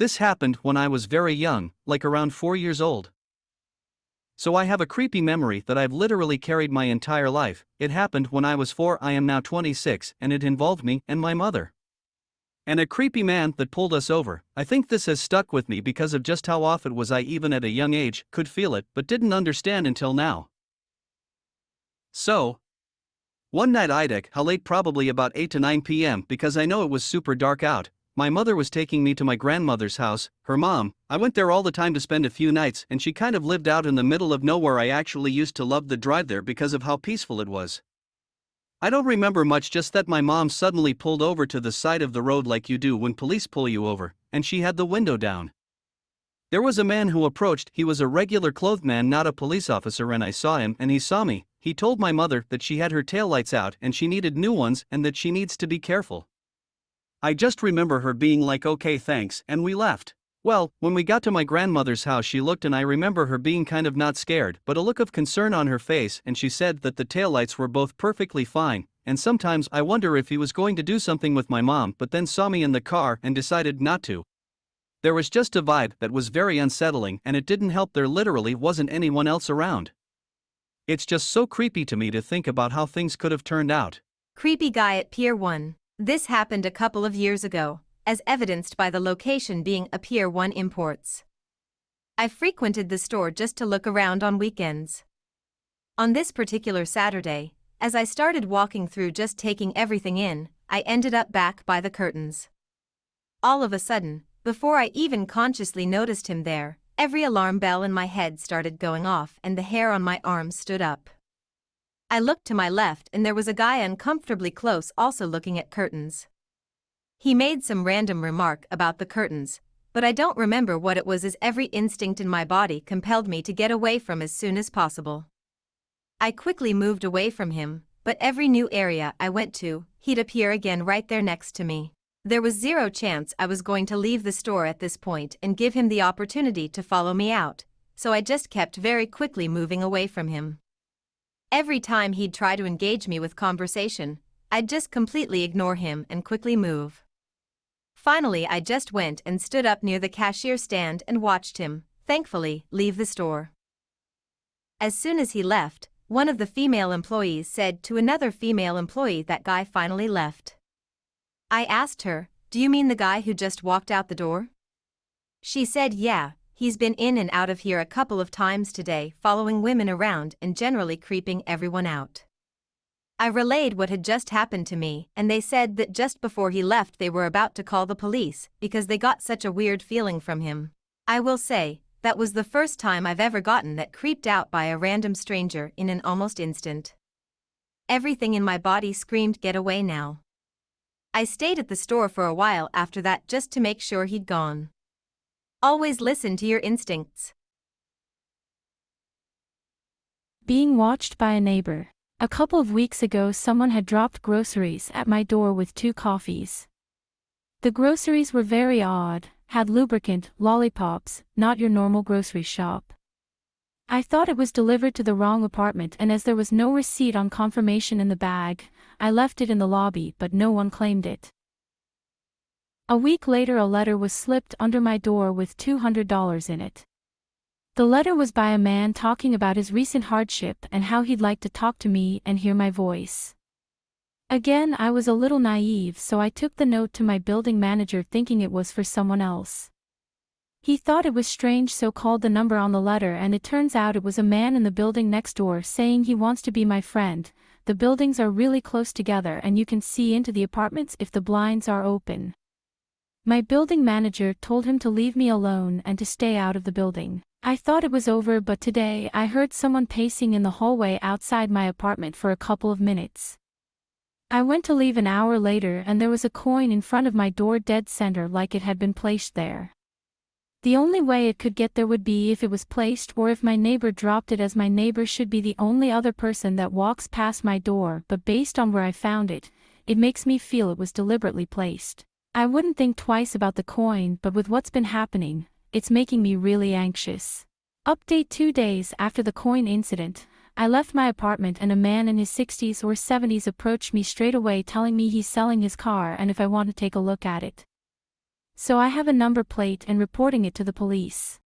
This happened when I was very young, like around 4 years old. So I have a creepy memory that I've literally carried my entire life. It happened when I was 4, I am now 26, and it involved me and my mother. And a creepy man that pulled us over. I think this has stuck with me because of just how off it was. I even at a young age could feel it but didn't understand until now. So, one night I'd how late, probably about 8 to 9 p.m. because I know it was super dark out. My mother was taking me to my grandmother's house, her mom. I went there all the time to spend a few nights, and she kind of lived out in the middle of nowhere. I actually used to love the drive there because of how peaceful it was. I don't remember much, just that my mom suddenly pulled over to the side of the road like you do when police pull you over, and she had the window down. There was a man who approached. He was a regular clothed man, not a police officer, and I saw him and he saw me. He told my mother that she had her taillights out and she needed new ones and that she needs to be careful. I just remember her being like, "Okay, thanks," and we left. Well, when we got to my grandmother's house, she looked and I remember her being kind of not scared but a look of concern on her face, and she said that the taillights were both perfectly fine, and sometimes I wonder if he was going to do something with my mom but then saw me in the car and decided not to. There was just a vibe that was very unsettling, and it didn't help there literally wasn't anyone else around. It's just so creepy to me to think about how things could have turned out. Creepy guy at Pier 1. This happened a couple of years ago, as evidenced by the location being a Pier 1 Imports. I frequented the store just to look around on weekends. On this particular Saturday, as I started walking through just taking everything in, I ended up back by the curtains. All of a sudden, before I even consciously noticed him there, every alarm bell in my head started going off and the hair on my arms stood up. I looked to my left and there was a guy uncomfortably close also looking at curtains. He made some random remark about the curtains, but I don't remember what it was, as every instinct in my body compelled me to get away from as soon as possible. I quickly moved away from him, but every new area I went to, he'd appear again right there next to me. There was zero chance I was going to leave the store at this point and give him the opportunity to follow me out, so I just kept very quickly moving away from him. Every time he'd try to engage me with conversation, I'd just completely ignore him and quickly move. Finally, I just went and stood up near the cashier stand and watched him, thankfully, leave the store. As soon as he left, one of the female employees said to another female employee that guy finally left. I asked her, "Do you mean the guy who just walked out the door?" She said, "Yeah, he's been in and out of here a couple of times today, following women around and generally creeping everyone out." I relayed what had just happened to me, and they said that just before he left they were about to call the police because they got such a weird feeling from him. I will say, that was the first time I've ever gotten that creeped out by a random stranger in an almost instant. Everything in my body screamed, "Get away now." I stayed at the store for a while after that just to make sure he'd gone. Always listen to your instincts. Being watched by a neighbor. A couple of weeks ago, someone had dropped groceries at my door with 2 coffees. The groceries were very odd, had lubricant, lollipops, not your normal grocery shop. I thought it was delivered to the wrong apartment, and as there was no receipt on confirmation in the bag, I left it in the lobby, but no one claimed it. A week later, a letter was slipped under my door with $200 in it. The letter was by a man talking about his recent hardship and how he'd like to talk to me and hear my voice. Again, I was a little naive, so I took the note to my building manager thinking it was for someone else. He thought it was strange, so called the number on the letter, and it turns out it was a man in the building next door saying he wants to be my friend. The buildings are really close together and you can see into the apartments if the blinds are open. My building manager told him to leave me alone and to stay out of the building. I thought it was over, but today I heard someone pacing in the hallway outside my apartment for a couple of minutes. I went to leave an hour later and there was a coin in front of my door, dead center, like it had been placed there. The only way it could get there would be if it was placed or if my neighbor dropped it, as my neighbor should be the only other person that walks past my door, but based on where I found it, it makes me feel it was deliberately placed. I wouldn't think twice about the coin, but with what's been happening, it's making me really anxious. Update: 2 days after the coin incident, I left my apartment and a man in his 60s or 70s approached me straight away telling me he's selling his car and if I want to take a look at it. So I have a number plate and reporting it to the police.